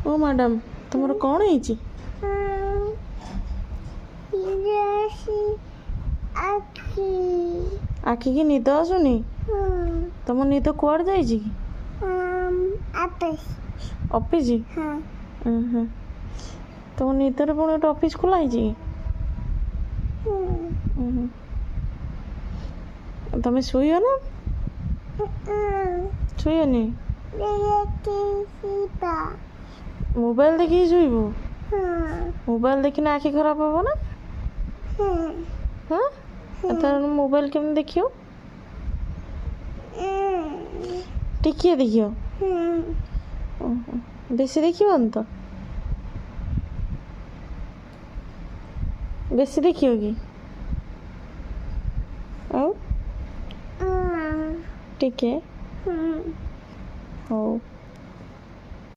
ओ madam तुमर कौन है? आखि की निद आसुनी तुम निद कुआड़ जाइए ऑफिस तुम निदर पुणी गोटे ऑफिस खोला तुम शुईओ ना शुईनी मोबाइल देखिए शुईबू मोबाइल देखने आखि खराब हम ना हाँ तो मोबाइल केम देखियो टिकिए देखियो बेसी देखियो तो बेसी देखियो कि टिके हो